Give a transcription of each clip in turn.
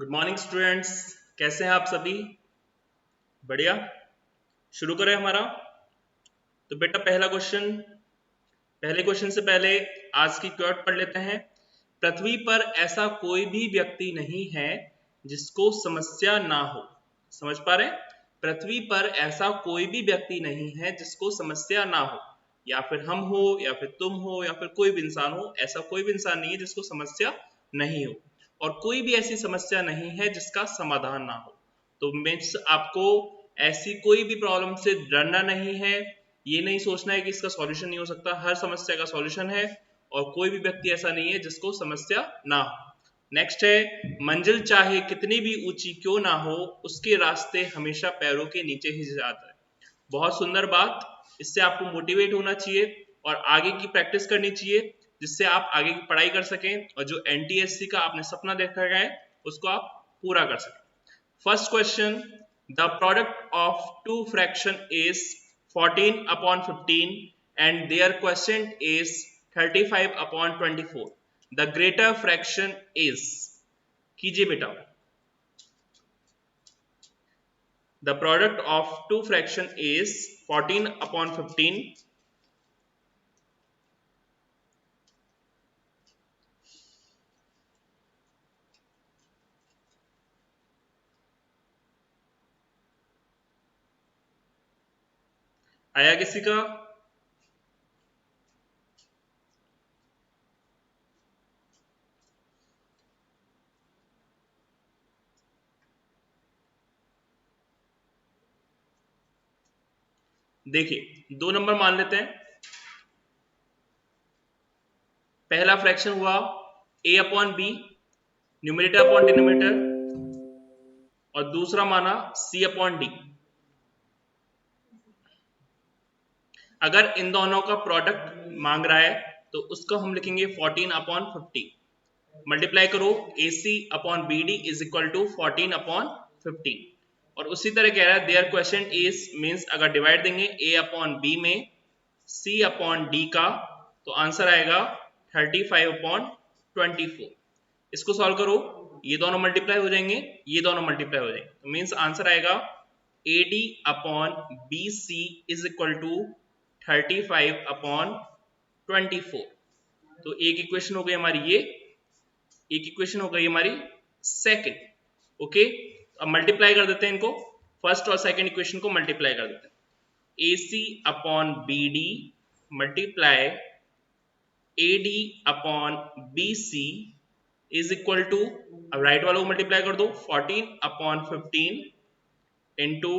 Good morning students. कैसे हैं आप सभी? बढ़िया। शुरू करें हमारा। तो बेटा पहले क्वेश्चन से पहले आज की क्वेट पढ़ लेते हैं। पृथ्वी पर ऐसा कोई भी व्यक्ति नहीं है जिसको समस्या ना हो। समझ पा रहे हैं? पृथ्वी पर ऐसा कोई भी व्यक्ति नहीं है जिसको समस्या ना हो। या फिर हम हो, या फिर तुम हो, या फिर कोई भी इंसान हो। ऐसा कोई भी इंसान नहीं है जिसको समस्या नहीं हो, और कोई भी ऐसी समस्या नहीं है जिसका समाधान ना हो। तो मीन्स आपको ऐसी कोई भी प्रॉब्लम से डरना नहीं है। ये नहीं सोचना है कि इसका सॉल्यूशन नहीं हो सकता। हर समस्या का सॉल्यूशन है, और कोई भी व्यक्ति ऐसा नहीं है जिसको समस्या ना हो। नेक्स्ट है, मंजिल चाहे कितनी भी ऊंची क्यों ना हो, उसके रास्ते हमेशा पैरों के नीचे ही जाता है। बहुत सुंदर बात। इससे आपको मोटिवेट होना चाहिए और आगे की प्रैक्टिस करनी चाहिए, जिससे आप आगे की पढ़ाई कर सकें और जो एनटीएससी का आपने सपना देखा है उसको आप पूरा कर सकें। First question, the product of two fraction is 14 upon 15 and their quotient is 35 upon 24. The greater fraction is, कीजिए बेटा। The product of two fraction is 14 upon 15. आया किसी का? देखिए, 2 नंबर मान लेते हैं। पहला फ्रैक्शन हुआ a upon B, numerator upon denominator, और दूसरा माना c अपॉन डी। अगर इन दोनों का प्रोडक्ट मांग रहा है तो उसको हम लिखेंगे 14 अपॉन 50। मल्टीप्लाई करो, AC upon BD is equal to 14 upon 15। और उसी तरह कह रहा है देयर क्वेश्चन इज, मीन्स अगर डिवाइड देंगे A अपॉन B में C अपॉन D का, तो आंसर आएगा 35 अपॉन 24। इसको सॉल्व करो, ये दोनों मल्टीप्लाई हो जाएंगे, ये दोनों मल्टीप्लाई हो जाएंगे, तो मीन्स आंसर आएगा AD upon BC is equal to 35 upon 24। तो एक इक्वेशन हो गई हमारी ये, एक इक्वेशन हो गई हमारी सेकंड। ओके, अब मल्टीप्लाई कर देते हैं इनको। फर्स्ट और सेकंड इक्वेशन को मल्टीप्लाई कर देते हैं। AC upon BD multiply AD upon BC is equal to, अब राइट वालों को मल्टीप्लाई कर दो, 14 अपॉन 15 इंटू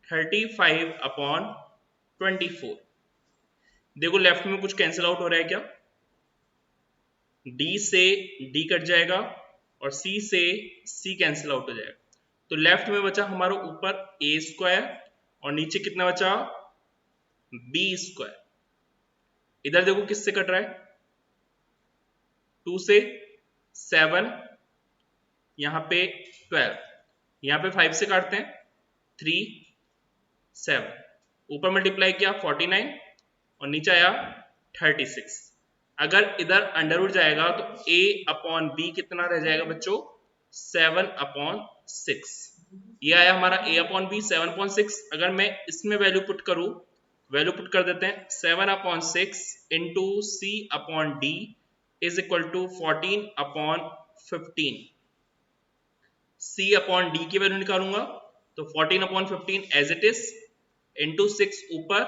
35 अपॉन 24। देखो लेफ्ट में कुछ कैंसिल आउट हो रहा है क्या? D से D कट जाएगा और C से C कैंसिल आउट हो जाएगा। तो लेफ्ट में बचा हमारा ऊपर a स्क्वायर और नीचे कितना बचा? b square. इधर देखो किससे कट रहा है? 2 से 7, यहां पे 12, यहां पे 5 से काटते हैं, 3 7, ऊपर मल्टीप्लाई किया 49 और नीचे आया 36। अगर इधर अंडरवुड जाएगा तो a अपॉन b कितना रह जाएगा बच्चों? 7 अपॉन 6। ये आया हमारा a अपॉन b 7 अपॉन 6। अगर मैं इसमें वैल्यू पुट करूं, वैल्यू पुट कर देते हैं, 7 upon 6 into c upon d is equal to 14 upon 15। c upon d की वैल्यू निकालूंगा तो 14 upon 15 as it is, into 6 ऊपर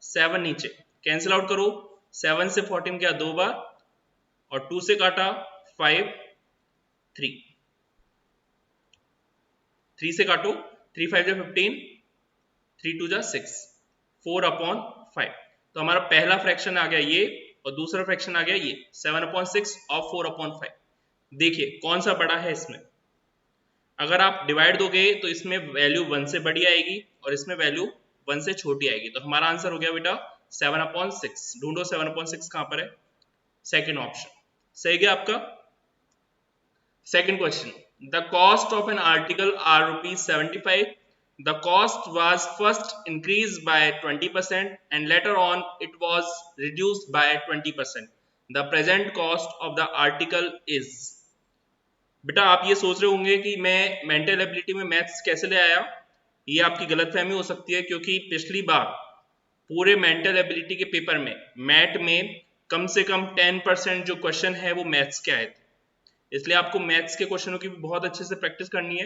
7 नीचे, कैंसिल आउट करो, 7 से 14 गया 2 बार और 2 से काटा 5, 3, 3 से काटो, 3 5 जा 15, 3 2 जा 6, 4 अपॉन 5। तो हमारा पहला फ्रैक्शन आ गया ये, और दूसरा फ्रैक्शन आ गया ये 7 अपॉन 6 और 4 अपॉन 5। देखिए कौन सा बड़ा है इसमें। अगर आप डिवाइड दोगे तो इसमें वैल्यू 1 से बड़ी आएगी और इसमें वैल्यू 1 से छोटी आएगी। तो हमारा आंसर हो गया बेटा 7 अपॉन 6। ढूंढो 7 अपॉन 6 कहां पर है? सेकेंड ऑप्शन सही गया आपका। Second question, the cost of an article are ₹75. The cost was first increased by 20% and later on it was reduced by 20%. The present cost of the article is, बेटा आप ये सोच रहे होंगे कि मैं मेंटल एबिलिटी में मैथ्स कैसे ले आया, ये आपकी गलतफहमी हो सकती है, क्योंकि पिछली बार पूरे मेंटल एबिलिटी के पेपर में मैट में कम से कम 10% जो क्वेश्चन है वो मैथ्स के आए थे। इसलिए आपको मैथ्स के क्वेश्चनों की बहुत अच्छे से प्रैक्टिस करनी है।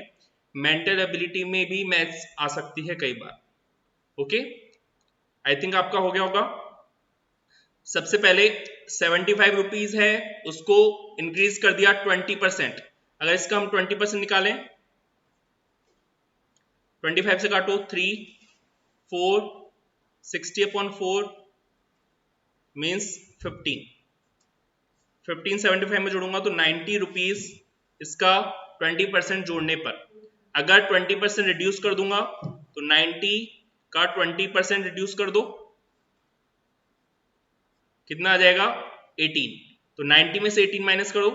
मेंटल एबिलिटी में भी मैथ्स आ सकती है कई बार। ओके, आई थिंक आपका हो गया होगा। सबसे पहले 75 रुपीज है, उसको इंक्रीज कर दिया 20%। अगर इसका हम 20% निकालें, 25 से काटो 3, 4, 60/4 मीन्स 15। 1575 में जोड़ूंगा तो 90 रुपीज इसका 20% जोड़ने पर। अगर 20% रिड्यूस कर दूंगा तो 90 का 20% रिड्यूस कर दो, कितना आ जाएगा 18। तो 90 में से 18 माइनस करो,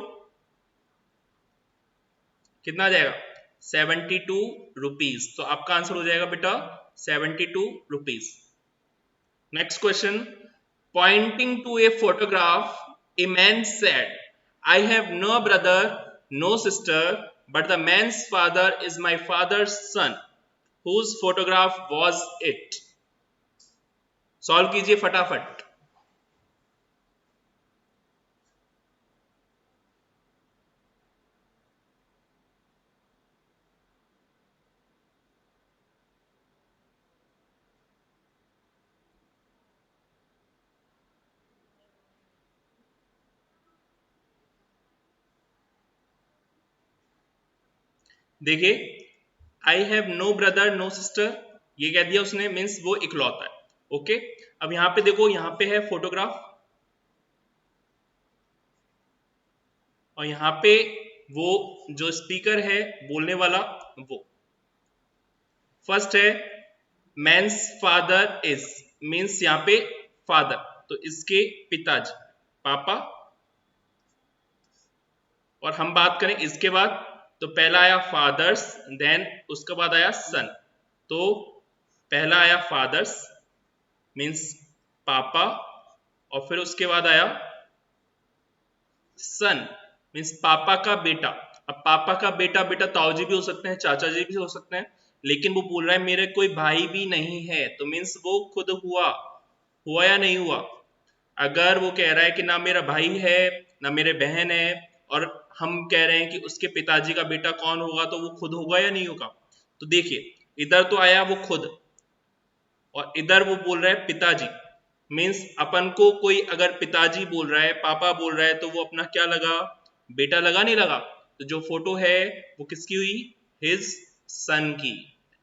कितना आ जाएगा 72 रुपीज। तो आपका आंसर हो जाएगा बेटा 72 rupees. Next question, pointing to a photograph a man said, I have no brother, no sister, but the man's father is my father's son. Whose photograph was it? Solve कीजिए फटाफट। देखिए, I have no brother no sister, ये कह दिया उसने, means वो इकलौता है। ओके, अब यहां पे देखो, यहां पे है फोटोग्राफ और यहां पे वो जो स्पीकर है बोलने वाला वो। फर्स्ट है मैंस फादर इज, मीन्स यहां पे फादर, तो इसके पिताजी पापा। और हम बात करें इसके बाद, तो पहला आया फादर्स, देन उसके बाद आया सन। तो पहला आया फादर्स मीन्स पापा, और फिर उसके बाद आया सन मीन्स पापा का बेटा। अब पापा का बेटा बेटा ताऊजी भी हो सकते हैं, चाचा जी भी हो सकते हैं, लेकिन वो बोल रहा है मेरे कोई भाई भी नहीं है, तो मीन्स वो खुद हुआ, हुआ या नहीं हुआ। अगर वो कह रहा है कि ना मेरा भाई है ना मेरे बहन है, और हम कह रहे हैं कि उसके पिताजी का बेटा कौन होगा, तो वो खुद होगा या नहीं होगा। तो देखिए, इधर तो आया वो खुद और इधर वो बोल रहा है पिताजी, मीन्स अपन को कोई अगर पिताजी बोल रहा है, पापा बोल रहा है, तो वो अपना क्या लगा, बेटा लगा नहीं लगा। तो जो फोटो है वो किसकी हुई, हिज सन की,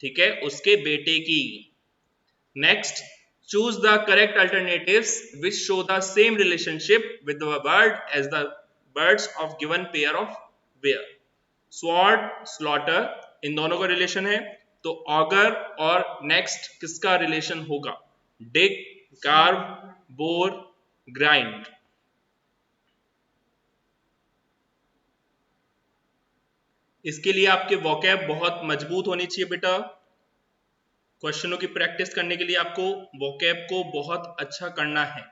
ठीक है, उसके बेटे की। Next, choose the correct alternatives which show the same relationship with the word as the birds of given pair of where. Sword slaughter, इन दोनों का रिलेशन है, तो ऑगर और नेक्स्ट किसका रिलेशन होगा, डिग, कार्व, बोर, ग्राइंड। इसके लिए आपके वोकैब बहुत मजबूत होनी चाहिए बेटा। क्वेश्चनों की प्रैक्टिस करने के लिए आपको वोकैब को बहुत अच्छा करना है।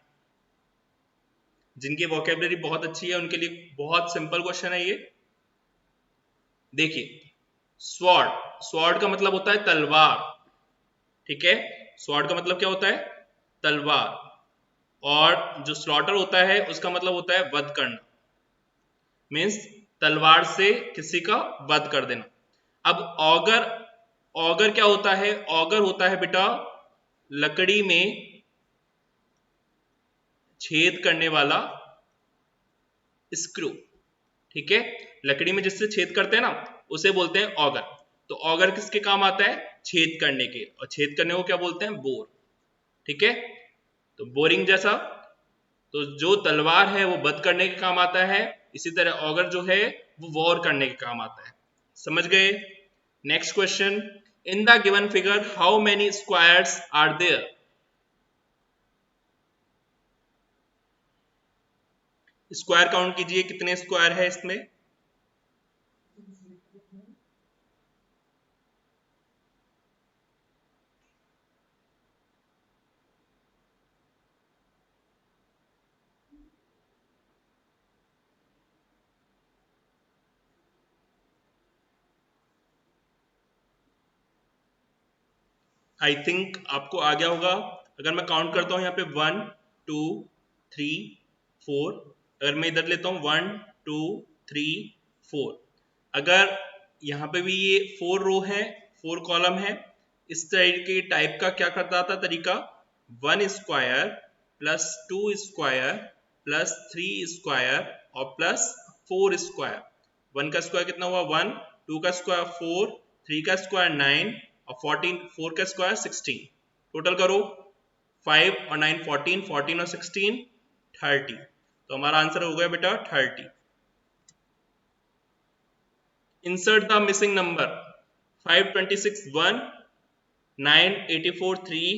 जिनकी वोकैबलरी बहुत अच्छी है उनके लिए बहुत सिंपल क्वेश्चन है ये। देखिए, स्वॉर्ड, स्वॉर्ड का मतलब होता है तलवार, ठीक है, स्वॉर्ड का मतलब क्या होता है, तलवार। और जो स्लॉटर होता है उसका मतलब होता है वध करना, मीन्स तलवार से किसी का वध कर देना। अब ऑगर, ऑगर क्या होता है, ऑगर होता है बेटा लकड़ी में छेद करने वाला स्क्रू, ठीक है, लकड़ी में जिससे छेद करते हैं ना उसे बोलते हैं ऑगर। तो ऑगर किसके काम आता है, छेद करने के, और छेद करने को क्या बोलते हैं, बोर, ठीक है। तो बोरिंग जैसा, तो जो तलवार है वो वध करने के काम आता है, इसी तरह ऑगर जो है वो वॉर करने के काम आता है। समझ गए। Next question, in the given figure how many squares are there. Square count कीजिए, कितने स्क्वायर है इसमें। आई थिंक आपको आ गया होगा। अगर मैं काउंट करता हूँ यहाँ पे 1 2 3 4, अगर मैं इधर लेता हूँ 1 2 3 4, अगर यहाँ पे भी ये 4 रो है 4 कॉलम है, इस तरीके टाइप का क्या करता था तरीका, 1 square plus 2 square plus 3 square और प्लस 4 स्क्वायर। 1 का स्क्वायर कितना हुआ 1, 2 का स्क्वायर 4, 3 का स्क्वायर 9 और 14, 4 का स्क्वायर 16। टोटल करो 5 और 9 14, 14 और 16 30। तो हमारा आंसर हो गया बेटा 30। Insert the missing number 526 1, 984 3,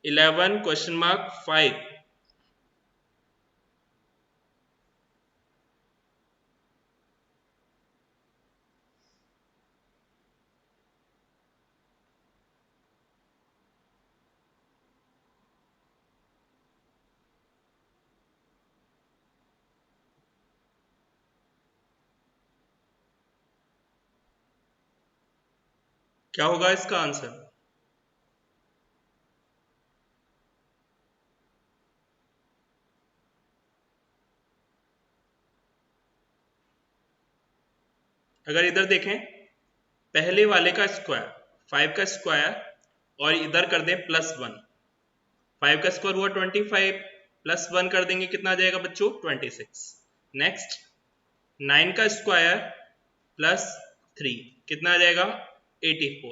11 question mark 5। क्या होगा इसका आंसर? अगर इधर देखें, पहले वाले का स्क्वायर 5 का स्क्वायर और इधर कर दें +1, 5 का स्क्वायर हुआ 25, +1 कर देंगे कितना आ जाएगा बच्चों 26। नेक्स्ट 9 का स्क्वायर +3 कितना आ जाएगा 84।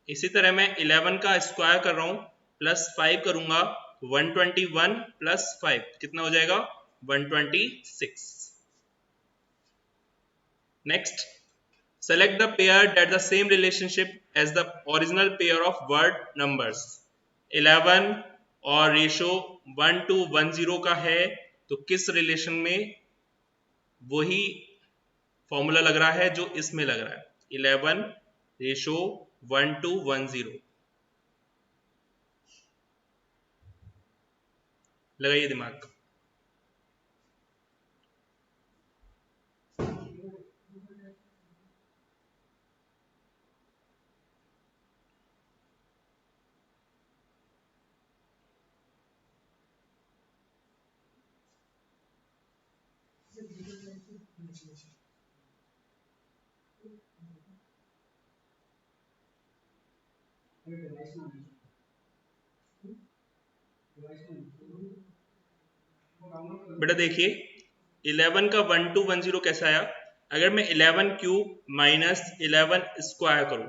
इसी तरह मैं 11 का स्क्वायर कर रहा हूं +5 करूंगा 121 + 5 कितना हो जाएगा 126। Next, select the pair that the same relationship as the original pair of word numbers। 11 और रेशो 1:10 का है, तो किस रिलेशन में वही फॉर्मूला लग रहा है जो इसमें लग रहा है। 11 रेशो 1:10, लगाइए दिमाग। बेटा देखिए 11 का 1:10 कैसा आया। अगर मैं 11 क्यूब माइनस 11 स्क्वायर करूं,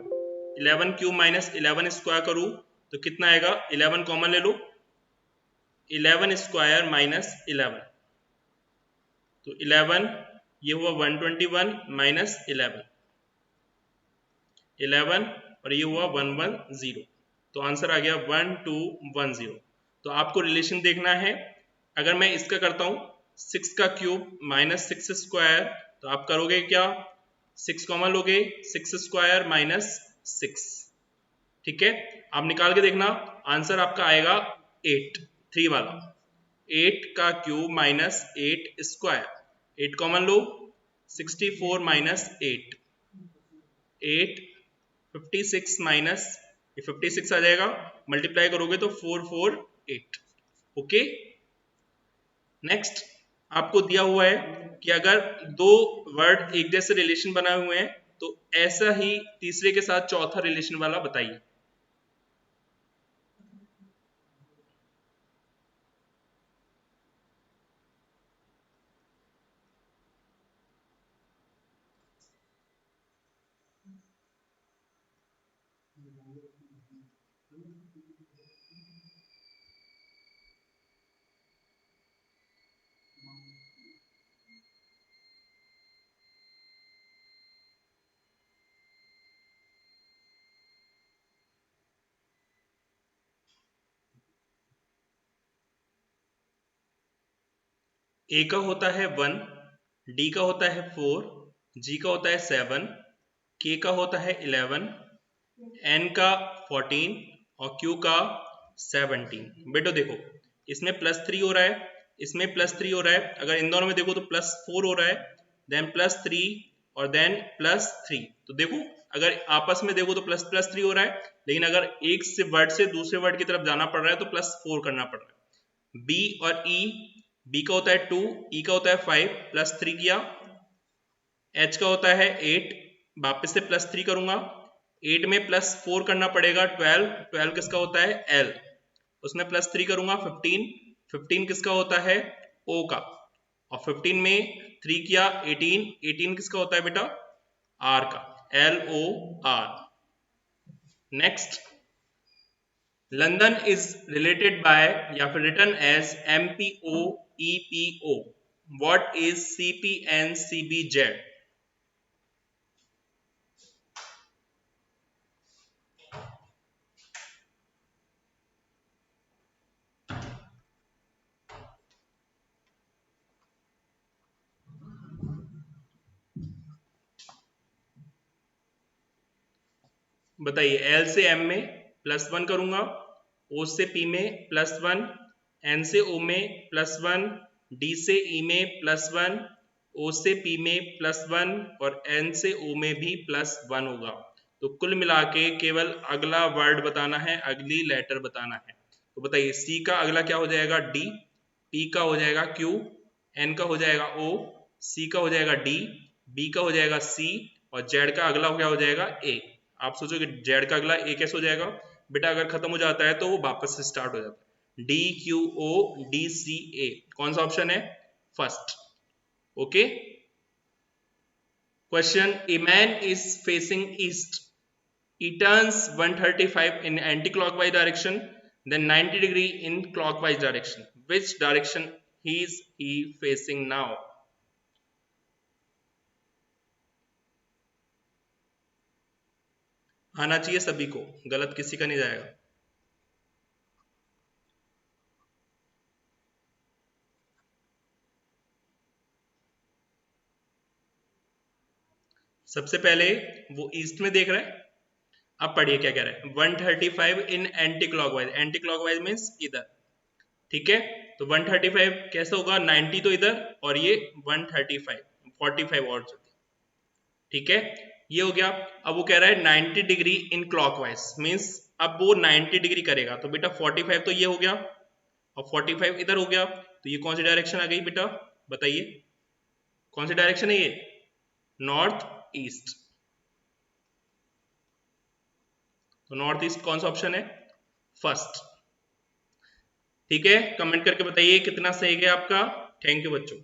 11 क्यूब माइनस 11 स्क्वायर करूं तो कितना आएगा, 11 कॉमन ले लो, 11 स्क्वायर माइनस 11, तो 11 ये हुआ 121 माइनस 11, 11 और ये हुआ 110, तो आंसर आ गया 1210। तो आपको रिलेशन देखना है। अगर मैं इसका करता हूं 6 का क्यूब माइनस 6 स्क्वायर, तो आप करोगे क्या, 6 कॉमन लोगे, 6 स्क्वायर माइनस 6, ठीक है। आप निकाल के देखना, आंसर आपका आएगा 8, 3 वाला। 8 का क्यूब माइनस 8 स्क्वायर, 8 कॉमन लो, 64 माइनस 8, 8 56 माइनस, ये 56 आ जाएगा, मल्टीप्लाई करोगे तो 448। ओके। नेक्स्ट आपको दिया हुआ है कि अगर दो वर्ड एक जैसे रिलेशन बनाए हुए हैं तो ऐसा ही तीसरे के साथ चौथा रिलेशन वाला बताइए। ए का होता है 1, डी का होता है 4, जी का होता है 7, के का होता है 11, एन का 14 और क्यू का 17। बेटो देखो इसमें +3 हो रहा है, इसमें +3 हो रहा है, अगर इन दोनों में देखो तो +4 हो रहा है, देन +3 और देन +3। तो देखो अगर आपस में देखो तो प्लस प्लस 3 हो रहा है, लेकिन अगर एक से वर्ड से दूसरे वर्ड की तरफ जाना पड़ रहा है तो प्लस 4 करना पड़ रहा है। बी और ई, बी का होता है 2, ई का होता है 5, प्लस 3 किया, एच का होता है 8, वापस से प्लस 3 करूंगा, 8 में प्लस 4 करना पड़ेगा 12, 12 किसका होता है एल, उसमें प्लस 3 करूंगा 15, 15 किसका होता है ओ का, और 15 में 3 किया 18, 18 किसका होता है बेटा आर का, L O R. Next, London is related by या फिर return as M P O E P O, what is C P N C B Z? बताइए, एल से एम में प्लस 1 करूंगा, ओ से पी में प्लस 1, एन से ओ में प्लस 1, डी से ई में प्लस 1, ओ से पी में प्लस 1 और एन से ओ में भी प्लस 1 होगा। तो कुल मिला के केवल अगला वर्ड बताना है, अगली लेटर बताना है। तो बताइए, सी का अगला क्या हो जाएगा डी, पी का हो जाएगा क्यू, एन का हो जाएगा ओ, सी का हो जाएगा डी, बी का हो जाएगा सी और जेड का अगला क्या हो जाएगा ए। आप सोचो कि जेड का अगला ए कैसे हो जाएगा बेटा, अगर खत्म हो जाता है तो वो वापस से स्टार्ट हो जाता है, D Q O D C A, कौन सा ऑप्शन है first. Okay, question, a man is facing east, he turns 135 in anti-clockwise direction, then 90 degree in clockwise direction, which direction is he facing now? आना चाहिए सभी को, गलत किसी का नहीं जाएगा। सबसे पहले वो ईस्ट में देख रहा है, अब पढ़िए क्या कह रहा है, 135 in anticlockwise, anticlockwise means इधर, ठीक है। तो 135 कैसे होगा, 90 तो इधर और ये 135, 45 और, ठीक है, ये हो गया। अब वो कह रहा है 90 डिग्री इन क्लॉकवाइज मीन्स अब वो 90 डिग्री करेगा, तो बेटा 45 तो ये हो गया और 45 इधर हो गया, तो ये कौन सी डायरेक्शन आ गई बेटा, बताइए कौन सी डायरेक्शन है ये, नॉर्थ ईस्ट। तो नॉर्थ ईस्ट कौन सा ऑप्शन है, फर्स्ट। ठीक है, कमेंट करके बताइए कितना सही गया आपका। थैंक यू बच्चों।